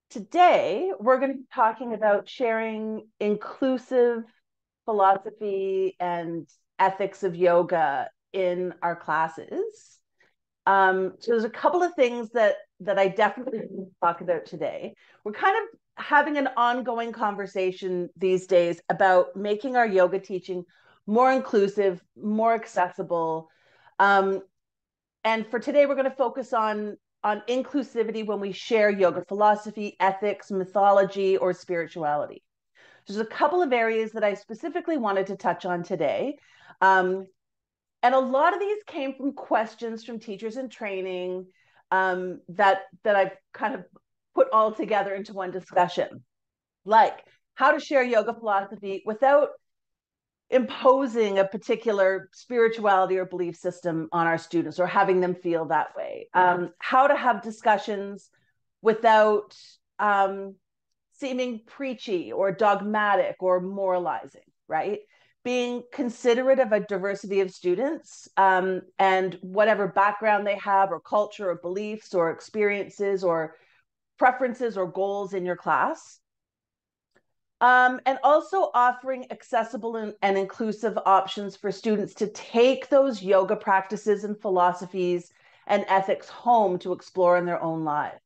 Today, we're going to be talking about sharing inclusive philosophy and ethics of yoga in our classes. So there's a couple of things that I definitely need to talk about today. We're kind of having an ongoing conversation these days about making our yoga teaching more inclusive, more accessible. Um, and for today, we're going to focus on inclusivity when we share yoga philosophy, ethics, mythology, or spirituality. There's a couple of areas that I specifically wanted to touch on today. And a lot of these came from questions from teachers in training that I've kind of put all together into one discussion, like how to share yoga philosophy without imposing a particular spirituality or belief system on our students or having them feel that way. How to have discussions without seeming preachy or dogmatic or moralizing, right? Being considerate of a diversity of students and whatever background they have, or culture, or beliefs, or experiences, or preferences, or goals in your class. And also offering accessible and inclusive options for students to take those yoga practices and philosophies and ethics home to explore in their own lives.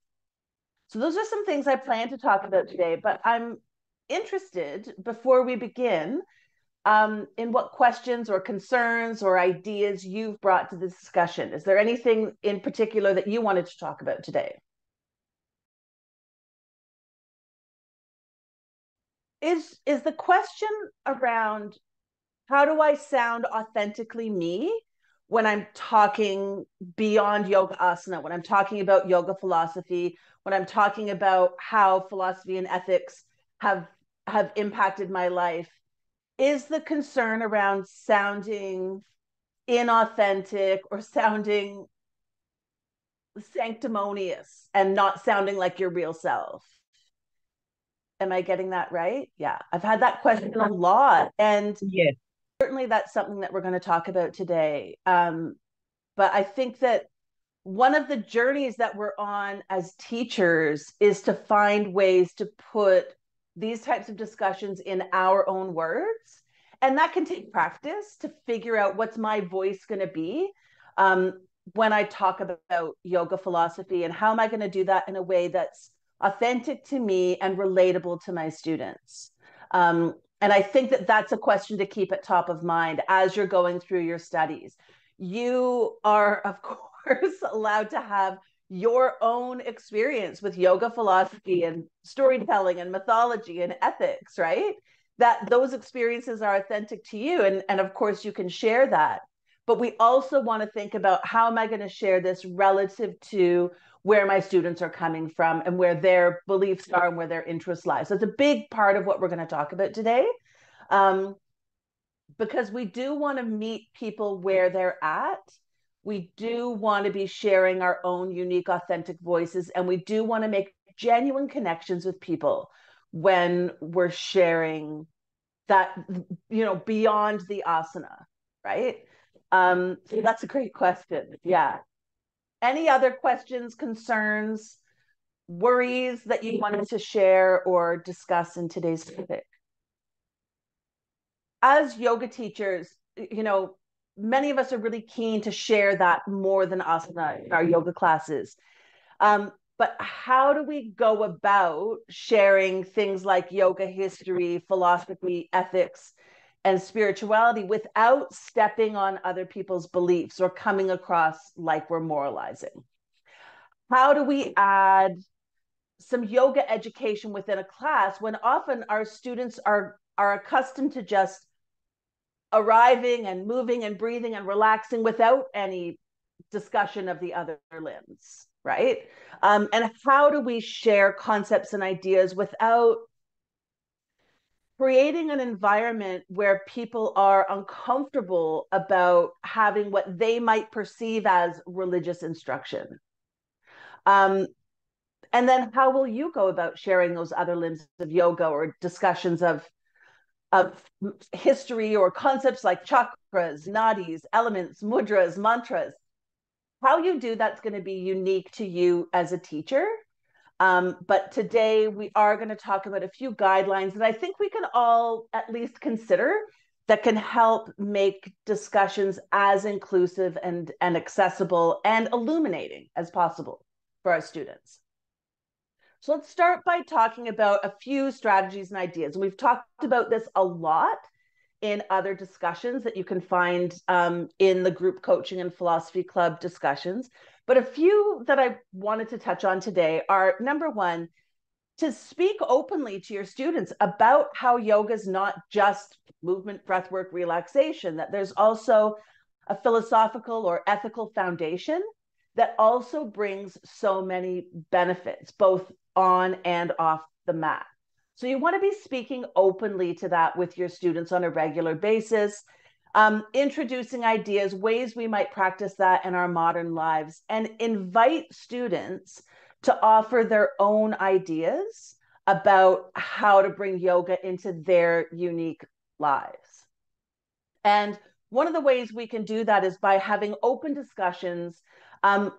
So those are some things I plan to talk about today, but I'm interested, before we begin, in what questions or concerns or ideas you've brought to this discussion. Is there anything in particular that you wanted to talk about today? Is the question around how do I sound authentically me when I'm talking beyond yoga asana, when I'm talking about yoga philosophy, when I'm talking about how philosophy and ethics have have impacted my life? Is the concern around sounding inauthentic or sounding sanctimonious and not sounding like your real self? Am I getting that right? Yeah, I've had that question a lot, and Yes. certainly that's something that we're going to talk about today. But I think that one of the journeys that we're on as teachers is to find ways to put these types of discussions in our own words. And that can take practice to figure out what's my voice going to be um, when I talk about yoga philosophy, and how am I going to do that in a way that's authentic to me and relatable to my students. And I think that that's a question to keep at top of mind as you're going through your studies. You are, of course, allowed to have your own experience with yoga philosophy and storytelling and mythology and ethics, right? That those experiences are authentic to you. And of course, you can share that. But we also want to think about, how am I going to share this relative to where my students are coming from and where their beliefs are and where their interests lie. So it's a big part of what we're going to talk about today. Um, because we do want to meet people where they're at. We do want to be sharing our own unique, authentic voices, and we do want to make genuine connections with people when we're sharing that, beyond the asana, right? So that's a great question. Yeah. Any other questions, concerns, worries that you wanted to share or discuss in today's topic? As yoga teachers, many of us are really keen to share that more than asana in our yoga classes. But how do we go about sharing things like yoga history, philosophy, ethics, and spirituality without stepping on other people's beliefs or coming across like we're moralizing? How do we add some yoga education within a class when often our students are accustomed to just arriving and moving and breathing and relaxing without any discussion of the other limbs, right? And how do we share concepts and ideas without creating an environment where people are uncomfortable about having what they might perceive as religious instruction? Um, and then how will you go about sharing those other limbs of yoga or discussions of history or concepts like chakras, nadis, elements, mudras, mantras? How you do that's going to be unique to you as a teacher. But today we are going to talk about a few guidelines that I think we can all at least consider that can help make discussions as inclusive and accessible and illuminating as possible for our students. So let's start by talking about a few strategies and ideas. And we've talked about this a lot in other discussions that you can find in the group coaching and philosophy club discussions. But a few that I wanted to touch on today are, number one, to speak openly to your students about how yoga is not just movement, breathwork, relaxation, that there's also a philosophical or ethical foundation that also brings so many benefits, both on and off the mat. So you want to be speaking openly to that with your students on a regular basis, introducing ideas, ways we might practice that in our modern lives, and invite students to offer their own ideas about how to bring yoga into their unique lives. And one of the ways we can do that is by having open discussions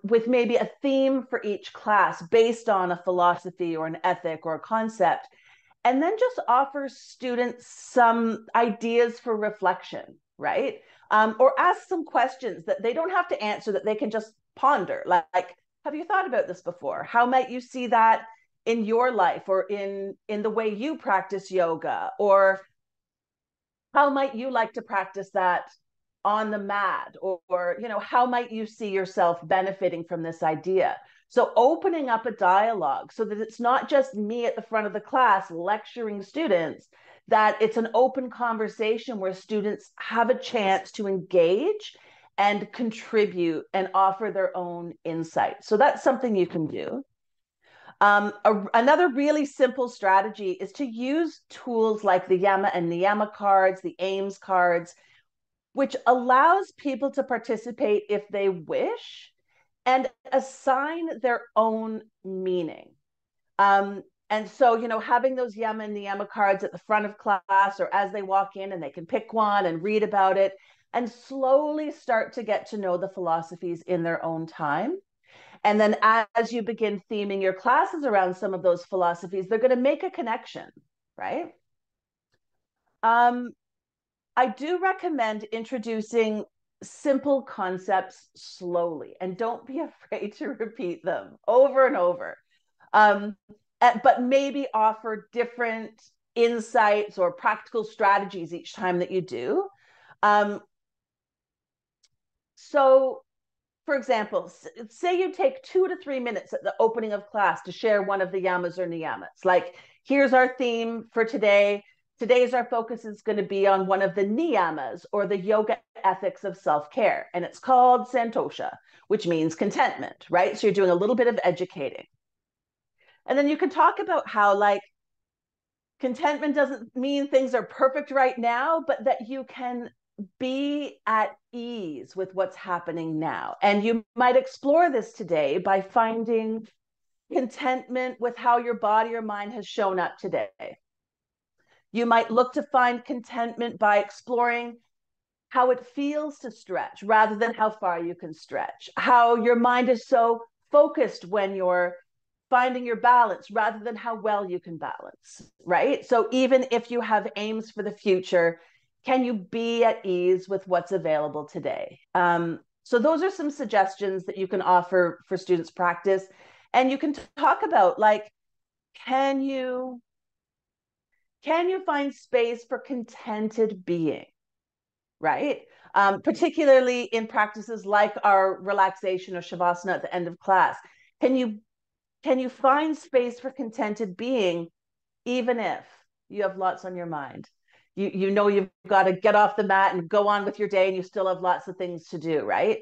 with maybe a theme for each class based on a philosophy or an ethic or a concept, and then just offer students some ideas for reflection, right? Or ask some questions that they don't have to answer, that they can just ponder. Like, have you thought about this before? How might you see that in your life or in the way you practice yoga? Or how might you like to practice that on the mat? Or how might you see yourself benefiting from this idea? So opening up a dialogue so that it's not just me at the front of the class lecturing students, that it's an open conversation where students have a chance to engage and contribute and offer their own insight. So that's something you can do. Another really simple strategy is to use tools like the Yama and Niyama cards, the AIMS cards, which allows people to participate if they wish and assign their own meaning. And so, having those Yama and Niyama cards at the front of class or as they walk in, and they can pick one and read about it and slowly start to get to know the philosophies in their own time. And then as you begin theming your classes around some of those philosophies, they're going to make a connection, right? I do recommend introducing simple concepts slowly, and don't be afraid to repeat them over and over. But maybe offer different insights or practical strategies each time that you do. So, for example, say you take 2 to 3 minutes at the opening of class to share one of the yamas or niyamas. Like, here's our theme for today. Today's our focus is going to be on one of the niyamas, or the yoga ethics of self-care. And it's called santosha, which means contentment, right? So you're doing a little bit of educating. And then you can talk about how, like, contentment doesn't mean things are perfect right now, but that you can be at ease with what's happening now. And you might explore this today by finding contentment with how your body or mind has shown up today. You might look to find contentment by exploring how it feels to stretch rather than how far you can stretch, how your mind is so focused when you're finding your balance rather than how well you can balance, right? So even if you have aims for the future, can you be at ease with what's available today? So those are some suggestions that you can offer for students' practice. And you can talk about, like, can you find space for contented being, right? Particularly in practices like our relaxation or shavasana at the end of class. Can you find space for contented being, even if you have lots on your mind? You know you've got to get off the mat and go on with your day, and you still have lots of things to do, right?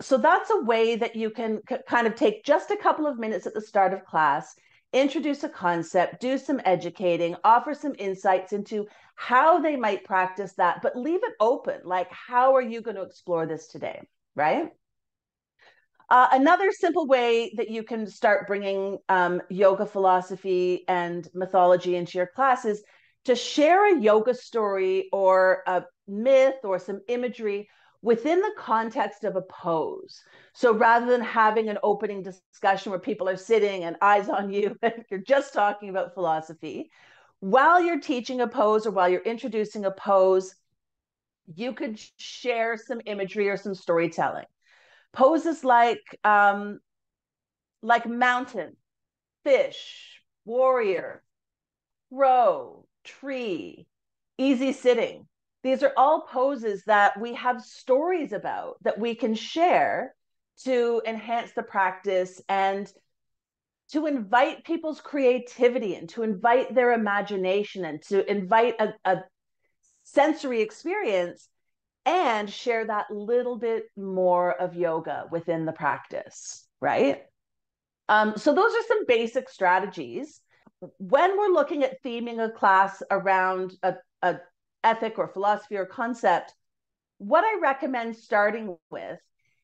So that's a way that you can kind of take just a couple of minutes at the start of class, introduce a concept, do some educating, offer some insights into how they might practice that, but leave it open. Like, how are you going to explore this today, right? Another simple way that you can start bringing yoga philosophy and mythology into your class is to share a yoga story or a myth or some imagery within the context of a pose. So rather than having an opening discussion where people are sitting and eyes on you and you're just talking about philosophy, while you're teaching a pose or while you're introducing a pose, you could share some imagery or some storytelling. Poses like mountain, fish, warrior, crow, tree, easy sitting. These are all poses that we have stories about that we can share to enhance the practice and to invite people's creativity and to invite their imagination and to invite a sensory experience and share that little bit more of yoga within the practice, right? So those are some basic strategies. When we're looking at theming a class around a ethic or philosophy or concept, what I recommend starting with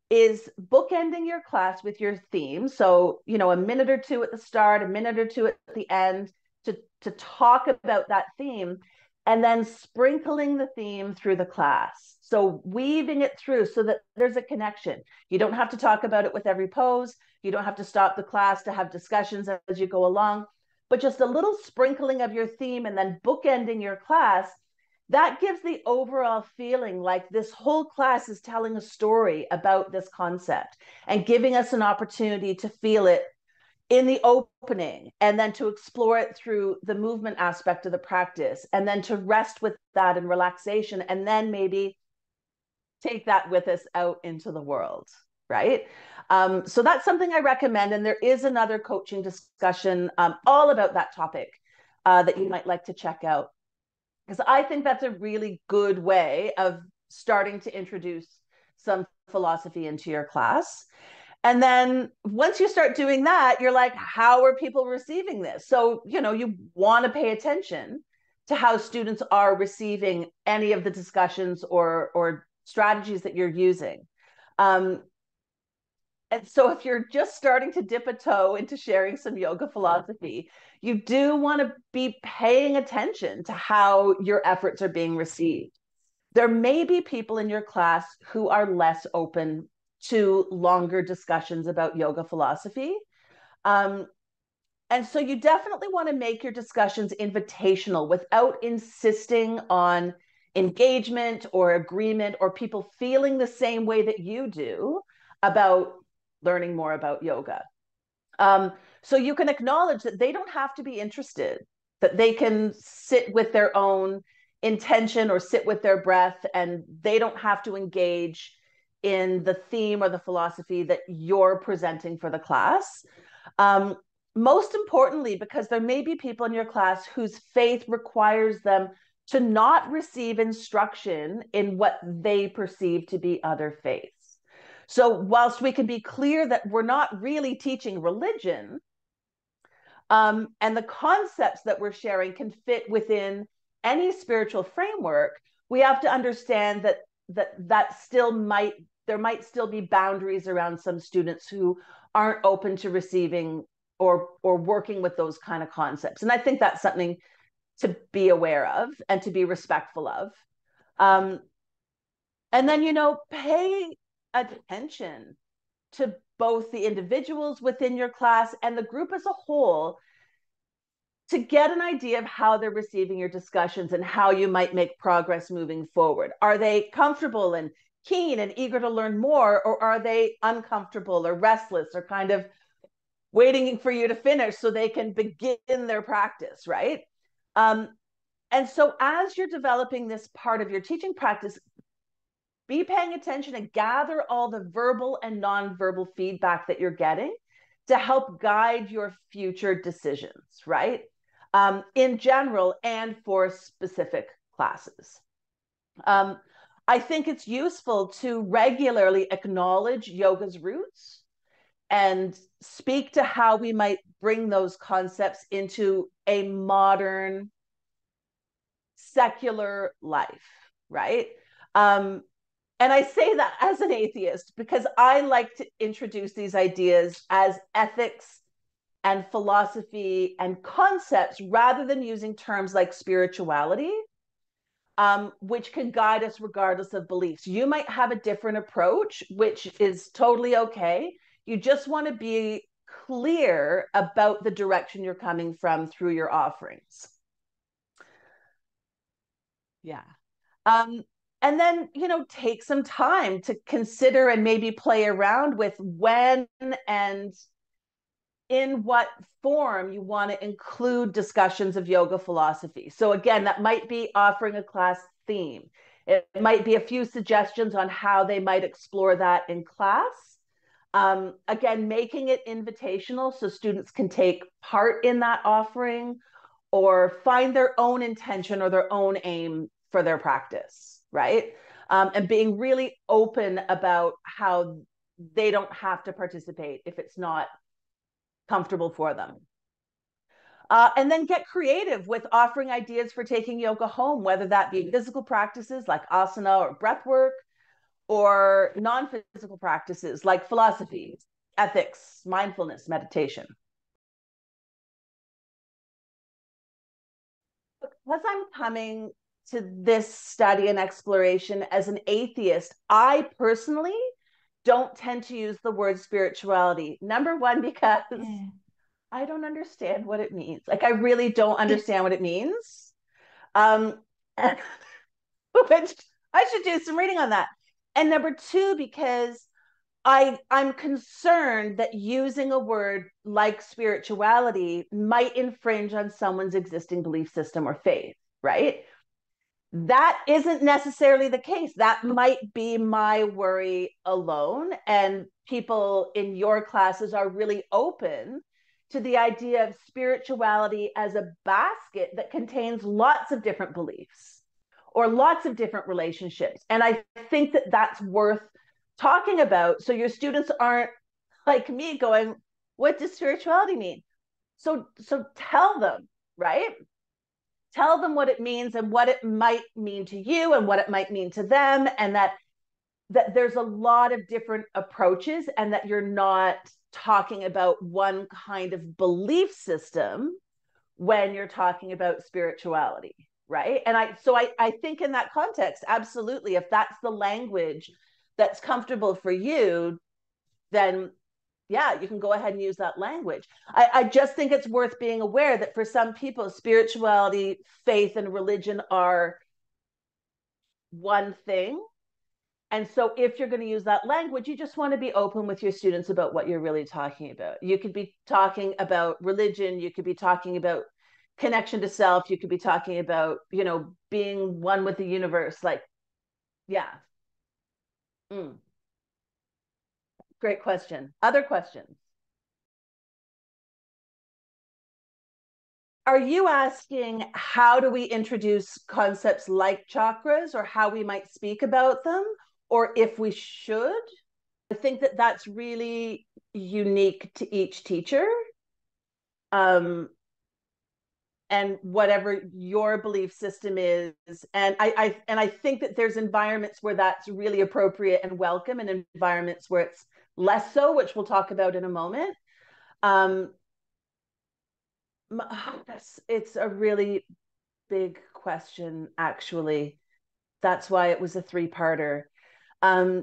is bookending your class with your theme. So, a minute or two at the start, a minute or two at the end to talk about that theme, and then sprinkling the theme through the class. So weaving it through so that there's a connection. You don't have to talk about it with every pose. You don't have to stop the class to have discussions as you go along, but just a little sprinkling of your theme and then bookending your class. That gives the overall feeling like this whole class is telling a story about this concept and giving us an opportunity to feel it in the opening and then to explore it through the movement aspect of the practice and then to rest with that in relaxation and then maybe take that with us out into the world, right? So that's something I recommend. And there is another coaching discussion all about that topic that you might like to check out, because I think that's a really good way of starting to introduce some philosophy into your class. And then once you start doing that, you're like, how are people receiving this? So, you want to pay attention to how students are receiving any of the discussions or strategies that you're using. And so if you're just starting to dip a toe into sharing some yoga philosophy, you do want to be paying attention to how your efforts are being received. There may be people in your class who are less open to longer discussions about yoga philosophy. And so you definitely want to make your discussions invitational without insisting on engagement or agreement or people feeling the same way that you do about learning more about yoga. So you can acknowledge that they don't have to be interested, that they can sit with their own intention or sit with their breath, and they don't have to engage in the theme or the philosophy that you're presenting for the class. Most importantly, because there may be people in your class whose faith requires them to not receive instruction in what they perceive to be other faiths. So whilst we can be clear that we're not really teaching religion, and the concepts that we're sharing can fit within any spiritual framework, we have to understand that there might still be boundaries around some students who aren't open to receiving or working with those kind of concepts. And I think that's something to be aware of and to be respectful of. And then, pay attention to both the individuals within your class and the group as a whole to get an idea of how they're receiving your discussions and how you might make progress moving forward. Are they comfortable and keen and eager to learn more, or are they uncomfortable or restless or kind of waiting for you to finish so they can begin their practice, right? And so as you're developing this part of your teaching practice, be paying attention and gather all the verbal and nonverbal feedback that you're getting to help guide your future decisions, right? In general and for specific classes. I think it's useful to regularly acknowledge yoga's roots and speak to how we might bring those concepts into a modern secular life, right? And I say that as an atheist because I like to introduce these ideas as ethics and philosophy and concepts rather than using terms like spirituality. which can guide us regardless of beliefs. You might have a different approach, which is totally okay. You just want to be clear about the direction you're coming from through your offerings. Yeah. Um, and then, take some time to consider and maybe play around with when and in what form you want to include discussions of yoga philosophy. So again, that might be offering a class theme. It might be a few suggestions on how they might explore that in class. Again, making it invitational so students can take part in that offering or find their own intention or their own aim for their practice, right? And being really open about how they don't have to participate if it's not comfortable for them. And then get creative with offering ideas for taking yoga home, whether that be physical practices like asana or breath work, or non-physical practices like philosophy, ethics, mindfulness, meditation. Because I'm coming to this study and exploration as an atheist, I personally don't tend to use the word spirituality. Number one, because I don't understand what it means. Like, I really don't understand what it means. And, which I should do some reading on that. And number two, because I'm concerned that using a word like spirituality might infringe on someone's existing belief system or faith, right? That isn't necessarily the case. That might be my worry alone. And people in your classes are really open to the idea of spirituality as a basket that contains lots of different beliefs or lots of different relationships. And I think that that's worth talking about. So your students aren't like me going, what does spirituality mean? So tell them, right? Tell them what it means and what it might mean to you and what it might mean to them, and that there's a lot of different approaches, and that you're not talking about one kind of belief system when you're talking about spirituality, right? And I think in that context, absolutely, if that's the language that's comfortable for you, then yeah, you can go ahead and use that language. I just think it's worth being aware that for some people, spirituality, faith, and religion are one thing. And so if you're going to use that language, you just want to be open with your students about what you're really talking about. You could be talking about religion, you could be talking about connection to self, you could be talking about, being one with the universe. Like, yeah. Mm. Great question. Other questions? Are you asking how do we introduce concepts like chakras or how we might speak about them, or if we should? I think that that's really unique to each teacher. And whatever your belief system is. And I think that there's environments where that's really appropriate and welcome, and environments where it's less so, which we'll talk about in a moment. It's a really big question, actually. That's why it was a three-parter. Yeah,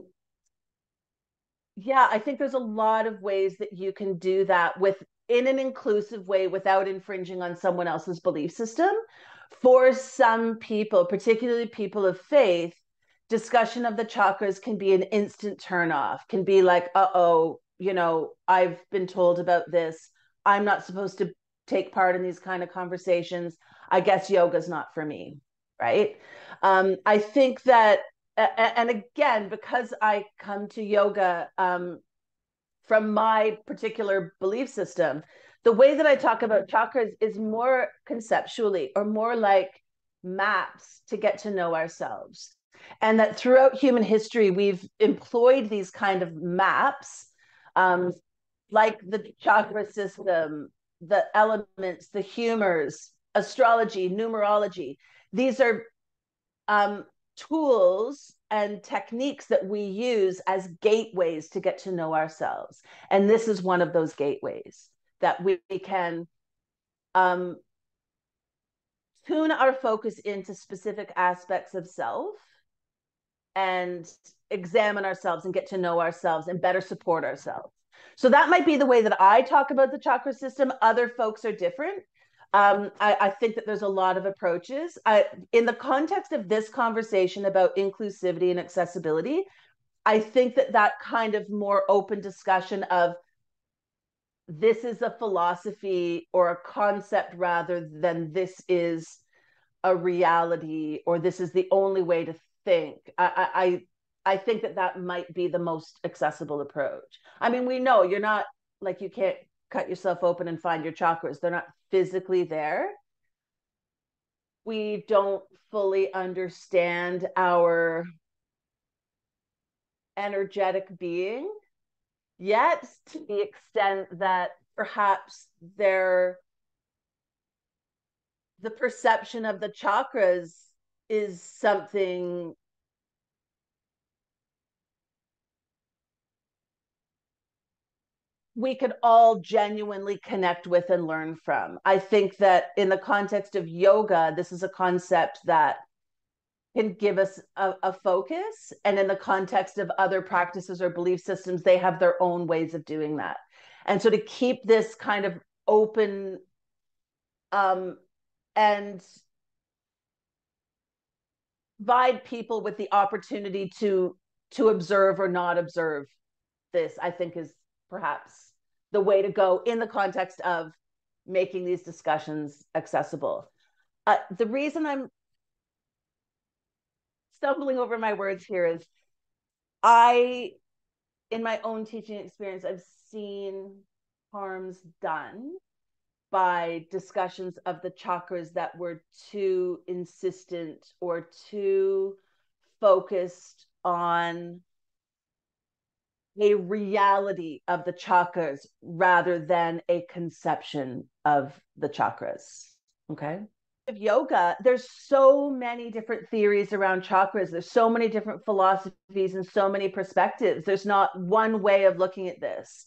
I think there's a lot of ways that you can do that in an inclusive way without infringing on someone else's belief system. For some people, particularly people of faith, discussion of the chakras can be an instant turnoff, can be like, uh-oh, I've been told about this. I'm not supposed to take part in these kind of conversations. I guess yoga's not for me, right? I think that, and again, because I come to yoga from my particular belief system, the way that I talk about chakras is more conceptually, or more like maps to get to know ourselves. And that throughout human history, we've employed these kind of maps, like the chakra system, the elements, the humors, astrology, numerology. These are tools and techniques that we use as gateways to get to know ourselves. And this is one of those gateways that we can tune our focus into specific aspects of self and examine ourselves and get to know ourselves and better support ourselves. So that might be the way that I talk about the chakra system. Other folks are different. I think that there's a lot of approaches. In the context of this conversation about inclusivity and accessibility, I think that that kind of more open discussion of this is a philosophy or a concept rather than this is a reality or this is the only way to think. I think that that might be the most accessible approach. I mean, we know you're not like, you can't cut yourself open and find your chakras. They're not physically there. We don't fully understand our energetic being yet, to the extent that perhaps the perception of the chakras is something we could all genuinely connect with and learn from. I think that in the context of yoga, this is a concept that can give us a focus. And in the context of other practices or belief systems, they have their own ways of doing that. And so to keep this kind of open and provide people with the opportunity to observe or not observe this, I think is perhaps the way to go in the context of making these discussions accessible. The reason I'm stumbling over my words here is in my own teaching experience, I've seen harms done by discussions of the chakras that were too insistent or too focused on a reality of the chakras rather than a conception of the chakras. Okay. Of yoga, there's so many different theories around chakras. There's so many different philosophies and so many perspectives. There's not one way of looking at this.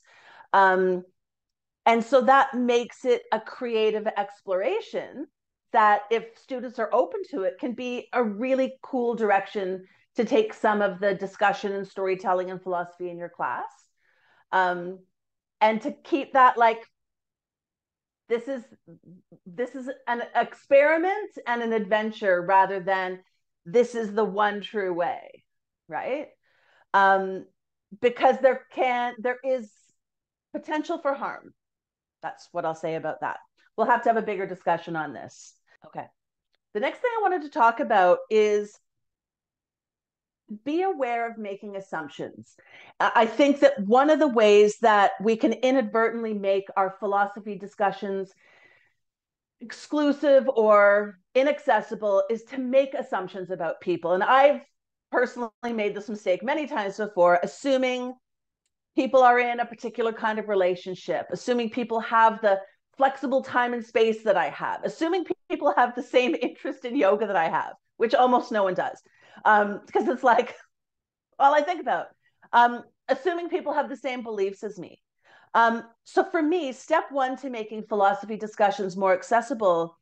And so that makes it a creative exploration that, if students are open to it, can be a really cool direction to take some of the discussion and storytelling and philosophy in your class. And to keep that like, this is an experiment and an adventure rather than this is the one true way, right? Because there is potential for harm. That's what I'll say about that. We'll have to have a bigger discussion on this. Okay. The next thing I wanted to talk about is be aware of making assumptions. I think that one of the ways that we can inadvertently make our philosophy discussions exclusive or inaccessible is to make assumptions about people. And I've personally made this mistake many times before, assuming people are in a particular kind of relationship, assuming people have the flexible time and space that I have, assuming people have the same interest in yoga that I have, which almost no one does. Because it's like all I think about. Assuming people have the same beliefs as me. So for me, step one to making philosophy discussions more accessible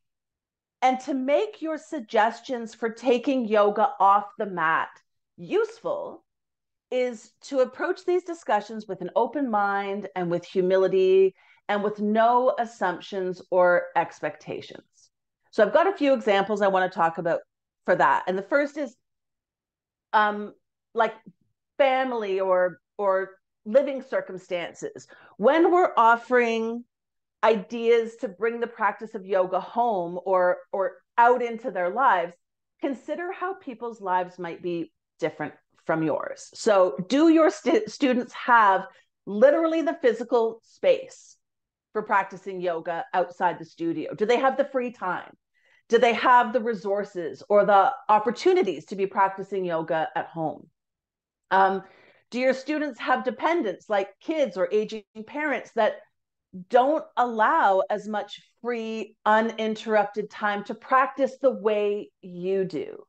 and to make your suggestions for taking yoga off the mat useful is to approach these discussions with an open mind and with humility and with no assumptions or expectations. So I've got a few examples I want to talk about for that. And the first is like family or living circumstances. When we're offering ideas to bring the practice of yoga home or out into their lives, consider how people's lives might be different from yours. So do your students have literally the physical space for practicing yoga outside the studio? Do they have the free time? Do they have the resources or the opportunities to be practicing yoga at home? Do your students have dependents like kids or aging parents that don't allow as much free, uninterrupted time to practice the way you do?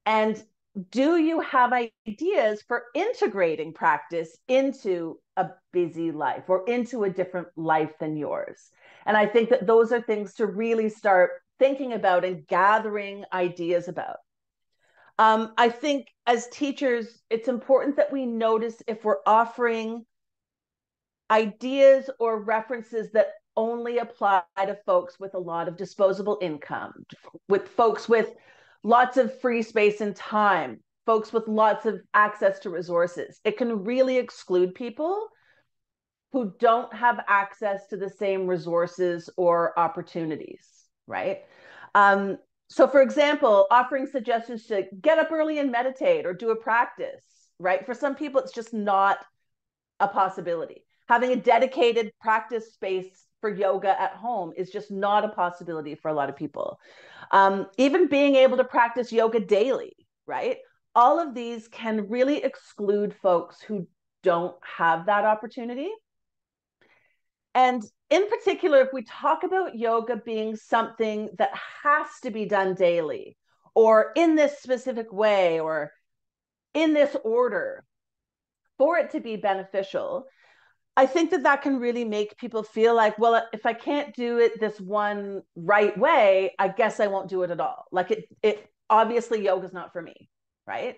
And do you have ideas for integrating practice into a busy life or into a different life than yours? And I think that those are things to really start thinking about and gathering ideas about. I think as teachers, it's important that we notice if we're offering ideas or references that only apply to folks with a lot of disposable income, with folks with lots of free space and time, folks with lots of access to resources. It can really exclude people who don't have access to the same resources or opportunities, right? So, for example, offering suggestions to get up early and meditate or do a practice, right? For some people, it's just not a possibility. Having a dedicated practice space for yoga at home is just not a possibility for a lot of people. Even being able to practice yoga daily, right? All of these can really exclude folks who don't have that opportunity. And in particular, if we talk about yoga being something that has to be done daily, or in this specific way, or in this order, for it to be beneficial, I think that that can really make people feel like, well, if I can't do it this one right way, I guess I won't do it at all. Like it obviously yoga's not for me, right?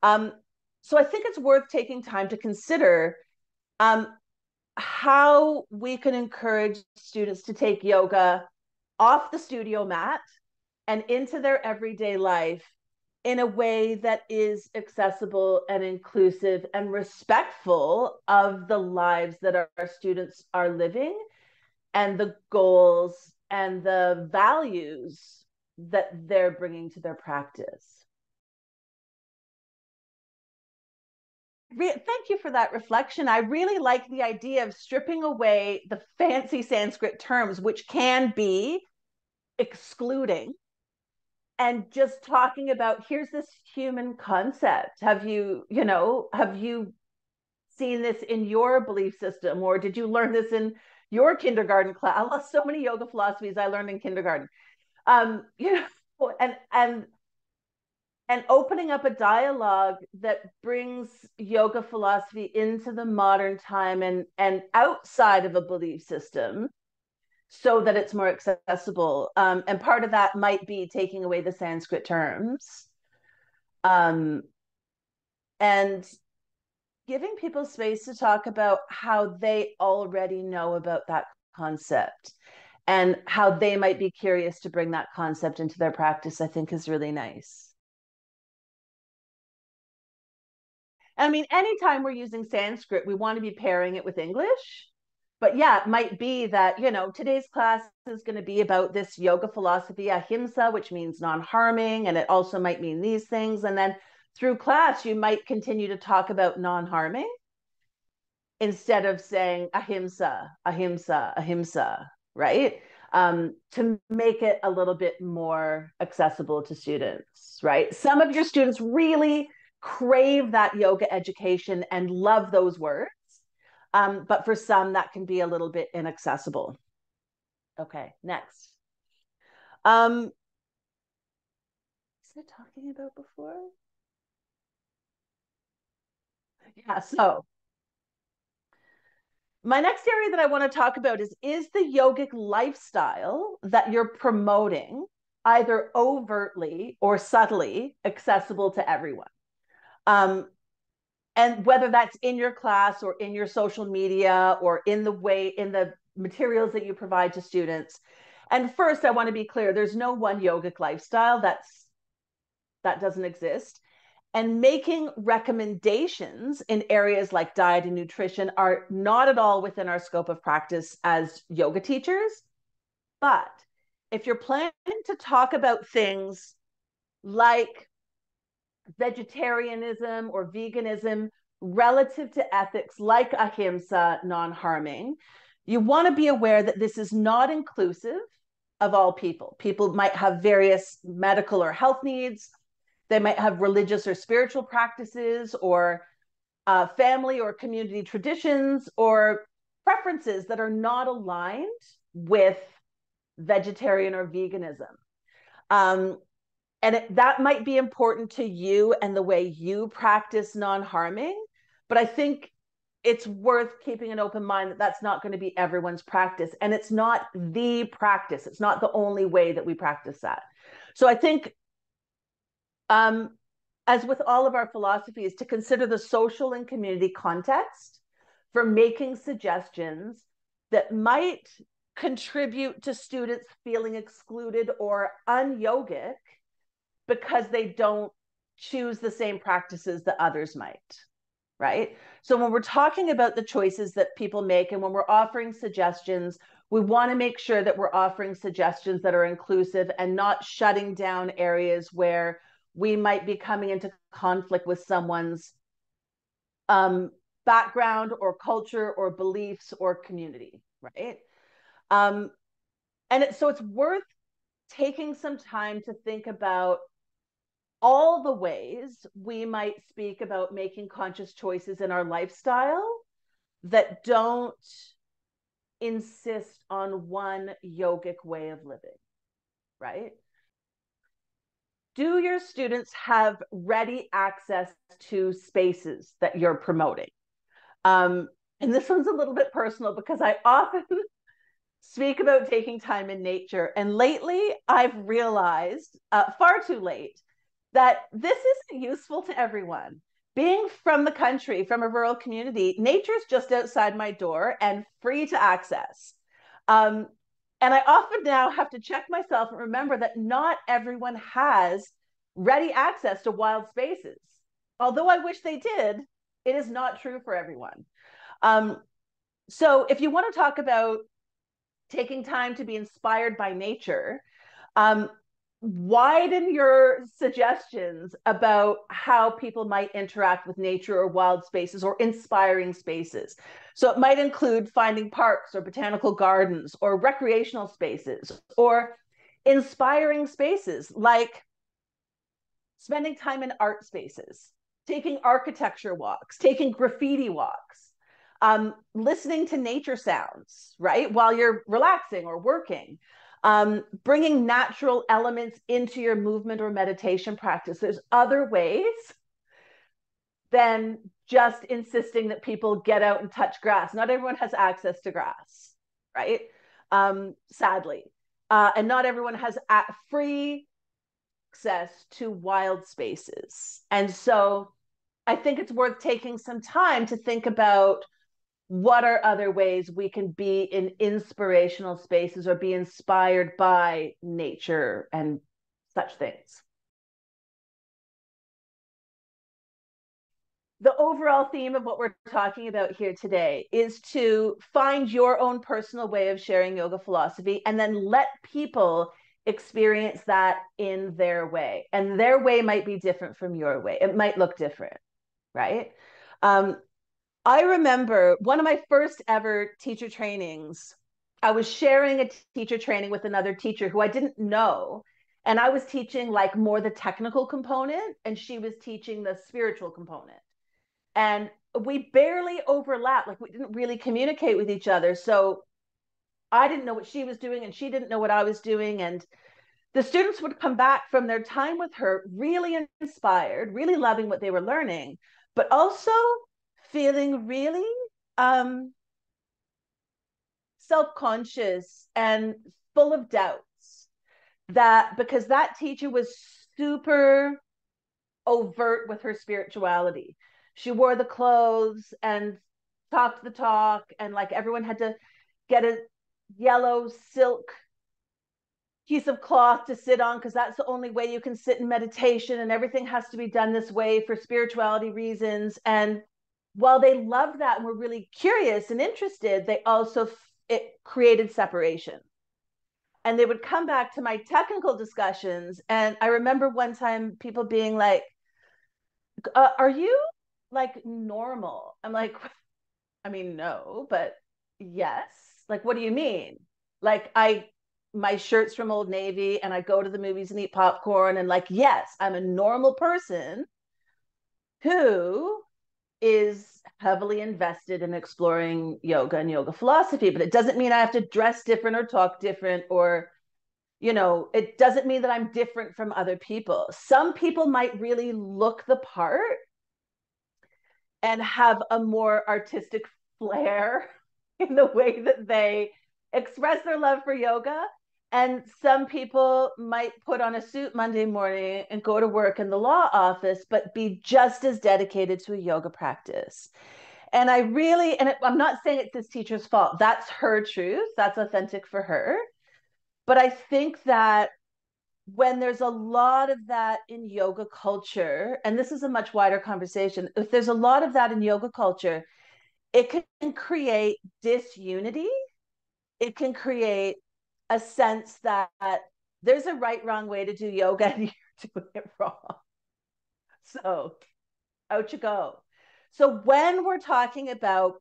So I think it's worth taking time to consider how we can encourage students to take yoga off the studio mat and into their everyday life in a way that is accessible and inclusive and respectful of the lives that our students are living and the goals and the values that they're bringing to their practice. Thank you for that reflection. I really like the idea of stripping away the fancy Sanskrit terms, which can be excluding, and just talking about, here's this human concept. Have you seen this in your belief system, or did you learn this in your kindergarten class? I lost so many yoga philosophies I learned in kindergarten. You know, and opening up a dialogue that brings yoga philosophy into the modern time and outside of a belief system so that it's more accessible. And part of that might be taking away the Sanskrit terms, and giving people space to talk about how they already know about that concept and how they might be curious to bring that concept into their practice, I think is really nice. I mean, anytime we're using Sanskrit, we want to be pairing it with English. But yeah, it might be that, today's class is going to be about this yoga philosophy, ahimsa, which means non-harming, and it also might mean these things. And then through class, you might continue to talk about non-harming instead of saying ahimsa, ahimsa, ahimsa, right? To make it a little bit more accessible to students, right? Some of your students really crave that yoga education and love those words. But for some, that can be a little bit inaccessible. Okay, next. Was I talking about before? Yeah, so my next area that I want to talk about is the yogic lifestyle that you're promoting, either overtly or subtly, accessible to everyone? And whether that's in your class or in your social media or in the materials that you provide to students. And first, I want to be clear, there's no one yogic lifestyle that doesn't exist. And making recommendations in areas like diet and nutrition are not at all within our scope of practice as yoga teachers. But if you're planning to talk about things like vegetarianism or veganism relative to ethics like ahimsa, non-harming, you want to be aware that this is not inclusive of all people. People might have various medical or health needs. They might have religious or spiritual practices or family or community traditions or preferences that are not aligned with vegetarian or veganism. And that might be important to you and the way you practice non-harming. But I think it's worth keeping an open mind that that's not going to be everyone's practice. And it's not the practice. It's not the only way that we practice that. So I think, as with all of our philosophies, to consider the social and community context for making suggestions that might contribute to students feeling excluded or un-yogic because they don't choose the same practices that others might, right? So when we're talking about the choices that people make and when we're offering suggestions, we want to make sure that we're offering suggestions that are inclusive and not shutting down areas where we might be coming into conflict with someone's background or culture or beliefs or community, right? So it's worth taking some time to think about all the ways we might speak about making conscious choices in our lifestyle that don't insist on one yogic way of living, right? Do your students have ready access to spaces that you're promoting? And this one's a little bit personal because I often speak about taking time in nature. And lately, I've realized, far too late, that this isn't useful to everyone. Being from the country, from a rural community, nature's just outside my door and free to access. And I often now have to check myself and remember that not everyone has ready access to wild spaces. Although I wish they did, it is not true for everyone. So if you want to talk about taking time to be inspired by nature, widen your suggestions about how people might interact with nature or wild spaces or inspiring spaces. So it might include finding parks or botanical gardens or recreational spaces or inspiring spaces like spending time in art spaces, taking architecture walks, taking graffiti walks, listening to nature sounds, right, while you're relaxing or working, bringing natural elements into your movement or meditation practice. There's other ways than just insisting that people get out and touch grass. Not everyone has access to grass, right? Sadly. And not everyone has free access to wild spaces. And so I think it's worth taking some time to think about what are other ways we can be in inspirational spaces or be inspired by nature and such things. The overall theme of what we're talking about here today is to find your own personal way of sharing yoga philosophy and then let people experience that in their way. And their way might be different from your way. It might look different, right? I remember one of my first ever teacher trainings. I was sharing a teacher training with another teacher who I didn't know. And I was teaching like more the technical component, and she was teaching the spiritual component. And we barely overlapped, like we didn't really communicate with each other. So I didn't know what she was doing, and she didn't know what I was doing. And the students would come back from their time with her really inspired, really loving what they were learning, but also feeling really self-conscious and full of doubts, that because that teacher was super overt with her spirituality. She wore the clothes and talked the talk, and like everyone had to get a yellow silk piece of cloth to sit on because that's the only way you can sit in meditation, and everything has to be done this way for spirituality reasons. And while they loved that and were really curious and interested, they also it created separation. And they would come back to my technical discussions, and I remember one time people being like, are you like normal? I'm like, I mean, no, but yes. Like, what do you mean? Like, my shirt's from Old Navy and I go to the movies and eat popcorn, and like, yes, I'm a normal person who is heavily invested in exploring yoga and yoga philosophy, but it doesn't mean I have to dress different or talk different, or it doesn't mean that I'm different from other people. Some people might really look the part and have a more artistic flair in the way that they express their love for yoga. And some people might put on a suit Monday morning and go to work in the law office, but be just as dedicated to a yoga practice. And I really, I'm not saying it's this teacher's fault. That's her truth. That's authentic for her. But I think that when there's a lot of that in yoga culture, and this is a much wider conversation, if there's a lot of that in yoga culture, it can create disunity. It can create a sense that there's a right, wrong way to do yoga and you're doing it wrong. So out you go. So when we're talking about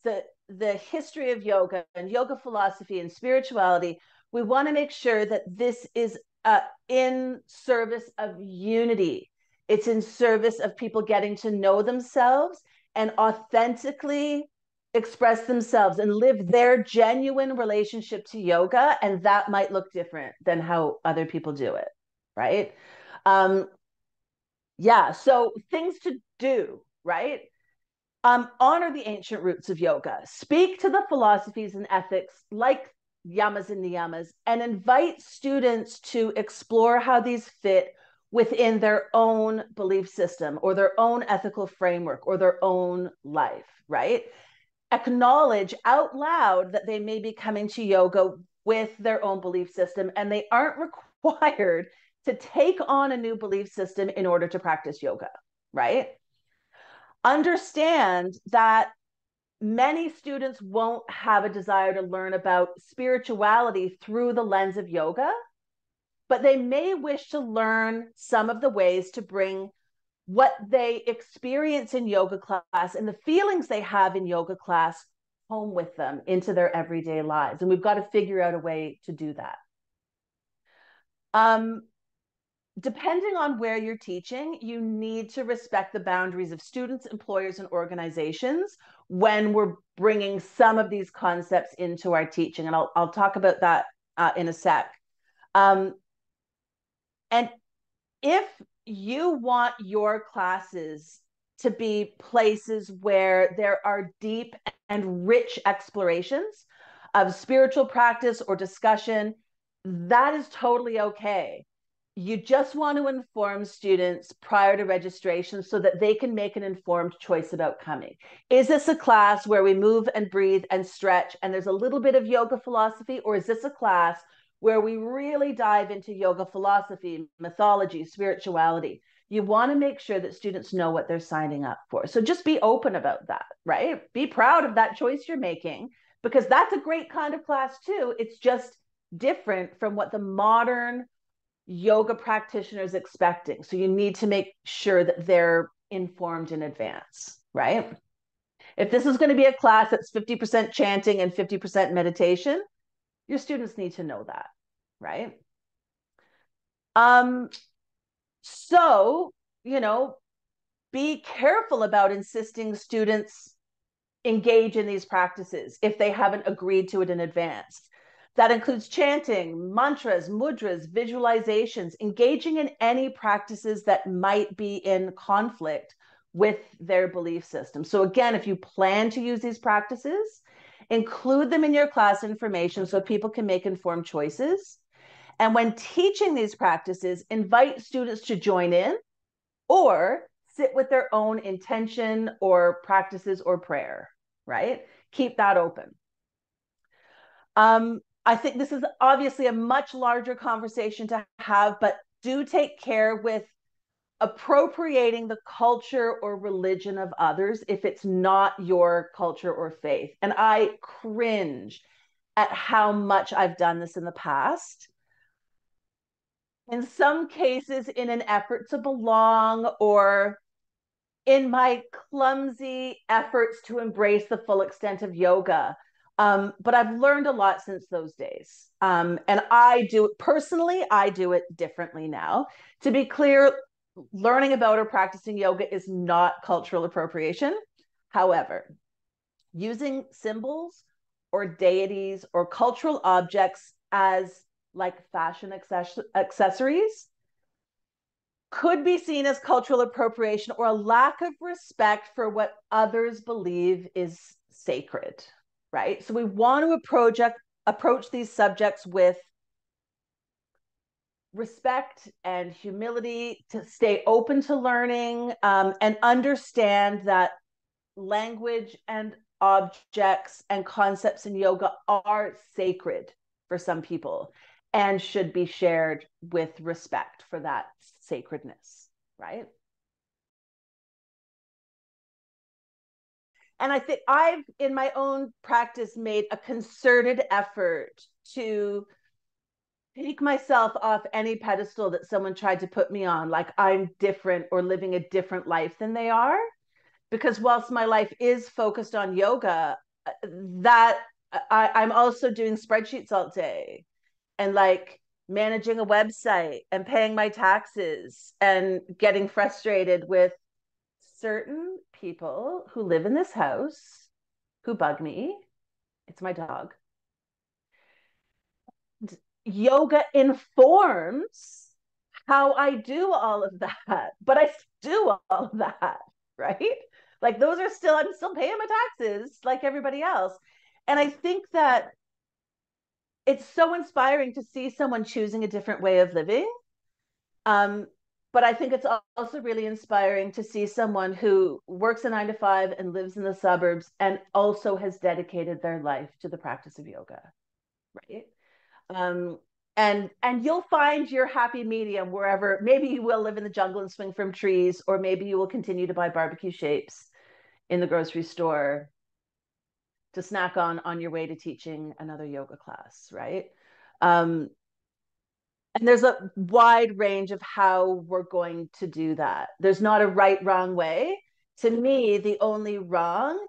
the history of yoga and yoga philosophy and spirituality, we want to make sure that this is in service of unity. It's in service of people getting to know themselves and authentically express themselves and live their genuine relationship to yoga. And that might look different than how other people do it, right? Yeah, so things to do, right? Honor the ancient roots of yoga, speak to the philosophies and ethics like yamas and niyamas, and invite students to explore how these fit within their own belief system or their own ethical framework or their own life, right? Acknowledge out loud that they may be coming to yoga with their own belief system and they aren't required to take on a new belief system in order to practice yoga, right? Understand that many students won't have a desire to learn about spirituality through the lens of yoga, but they may wish to learn some of the ways to bring what they experience in yoga class and the feelings they have in yoga class home with them into their everyday lives. And we've got to figure out a way to do that. Depending on where you're teaching, you need to respect the boundaries of students, employers, and organizations when we're bringing some of these concepts into our teaching. And I'll talk about that in a sec. And if you want your classes to be places where there are deep and rich explorations of spiritual practice or discussion, that is totally okay. You just want to inform students prior to registration so that they can make an informed choice about coming. Is this a class where we move and breathe and stretch and there's a little bit of yoga philosophy, or is this a class where we really dive into yoga philosophy, mythology, spirituality? You want to make sure that students know what they're signing up for. So just be open about that, right? Be proud of that choice you're making, because that's a great kind of class too. It's just different from what the modern yoga practitioners expecting. So you need to make sure that they're informed in advance, right? If this is going to be a class that's 50% chanting and 50% meditation, your students need to know that, right? So, be careful about insisting students engage in these practices if they haven't agreed to it in advance. That includes chanting, mantras, mudras, visualizations, engaging in any practices that might be in conflict with their belief system. So again, if you plan to use these practices, include them in your class information so people can make informed choices. And when teaching these practices, invite students to join in or sit with their own intention or practices or prayer, right? Keep that open. I think this is obviously a much larger conversation to have, but do take care with appropriating the culture or religion of others if it's not your culture or faith. And I cringe at how much I've done this in the past. In some cases, in an effort to belong, or in my clumsy efforts to embrace the full extent of yoga. But I've learned a lot since those days. And I do it differently now. To be clear, learning about or practicing yoga is not cultural appropriation. However, using symbols or deities or cultural objects as like fashion accessories could be seen as cultural appropriation or a lack of respect for what others believe is sacred, right? So we want to approach these subjects with respect and humility, to stay open to learning, and understand that language and objects and concepts in yoga are sacred for some people and should be shared with respect for that sacredness, right? And I think I've, in my own practice, made a concerted effort to take myself off any pedestal that someone tried to put me on, like I'm different or living a different life than they are. Because whilst my life is focused on yoga, that I'm also doing spreadsheets all day and like managing a website and paying my taxes and getting frustrated with certain people who live in this house who bug me. It's my dog. Yoga informs how I do all of that, but I do all of that, right? Like those are still, I'm still paying my taxes like everybody else. And I think that it's so inspiring to see someone choosing a different way of living. Um, but I think it's also really inspiring to see someone who works a 9 to 5 and lives in the suburbs and also has dedicated their life to the practice of yoga, right? Um, and you'll find your happy medium wherever. Maybe you will live in the jungle and swing from trees, or maybe you will continue to buy barbecue shapes in the grocery store to snack on your way to teaching another yoga class, right? Um, and there's a wide range of how we're going to do that. There's not a right, wrong way. To me, the only wrong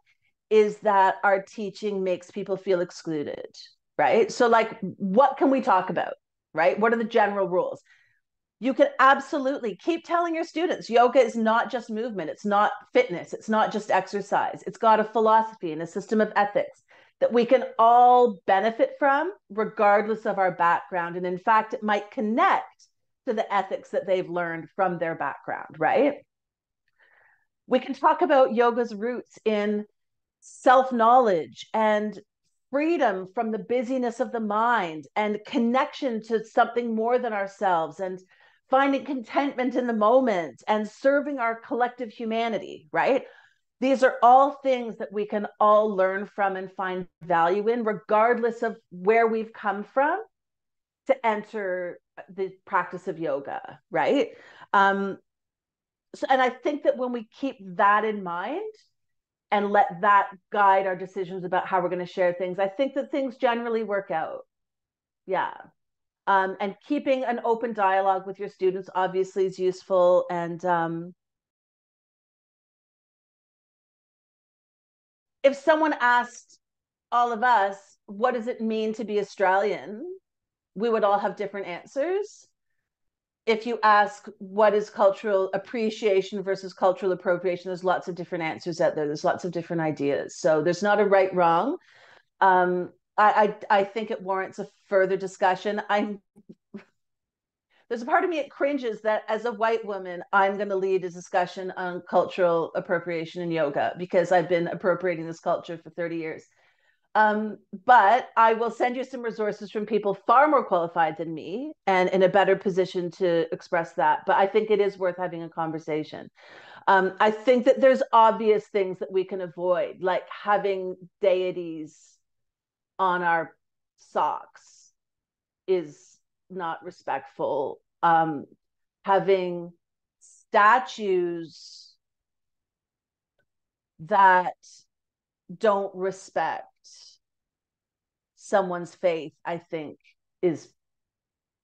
is that our teaching makes people feel excluded, right? So, like, what can we talk about, right? What are the general rules? You can absolutely keep telling your students yoga is not just movement, it's not fitness, it's not just exercise. It's got a philosophy and a system of ethics that we can all benefit from, regardless of our background. And in fact, it might connect to the ethics that they've learned from their background, right? We can talk about yoga's roots in self knowledge and freedom from the busyness of the mind and connection to something more than ourselves and finding contentment in the moment and serving our collective humanity, right? These are all things that we can all learn from and find value in, regardless of where we've come from to enter the practice of yoga, right? Um, and I think that when we keep that in mind, and let that guide our decisions about how we're going to share things, I think that things generally work out. Yeah. And keeping an open dialogue with your students obviously is useful. And if someone asked all of us, what does it mean to be Australian? We would all have different answers. If you ask what is cultural appreciation versus cultural appropriation, there's lots of different answers out there. There's lots of different ideas. So there's not a right, wrong. I think it warrants a further discussion. There's a part of me that cringes that as a white woman, I'm going to lead a discussion on cultural appropriation in yoga because I've been appropriating this culture for 30 years. But I will send you some resources from people far more qualified than me and in a better position to express that. But I think it is worth having a conversation. I think that there's obvious things that we can avoid, like having deities on our socks is not respectful. Having statues that don't respect someone's faith, I think, is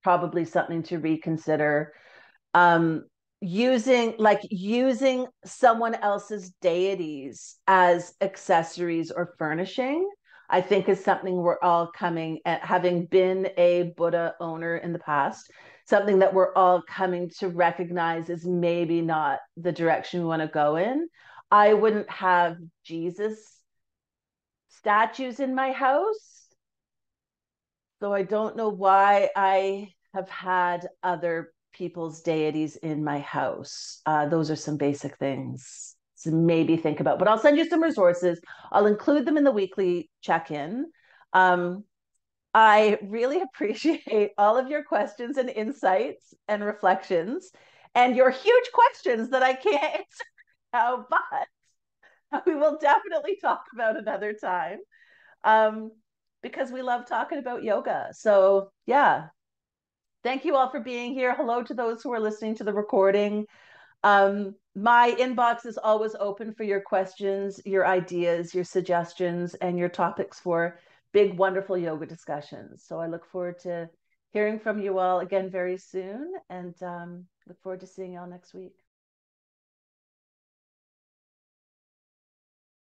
probably something to reconsider. Um, using someone else's deities as accessories or furnishing, I think is something we're all coming at, having been a Buddha owner in the past, something that we're all coming to recognize is maybe not the direction we want to go in. I wouldn't have Jesus statues in my house, so I don't know why I have had other people's deities in my house? Those are some basic things to maybe think about, but I'll send you some resources. I'll include them in the weekly check-in. I really appreciate all of your questions and insights and reflections and your huge questions that I can't answer now, but we will definitely talk about another time, um, because we love talking about yoga. So, yeah, thank you all for being here. Hello to those who are listening to the recording. My inbox is always open for your questions, your ideas, your suggestions, and your topics for big, wonderful yoga discussions. So I look forward to hearing from you all again very soon, and look forward to seeing you all next week.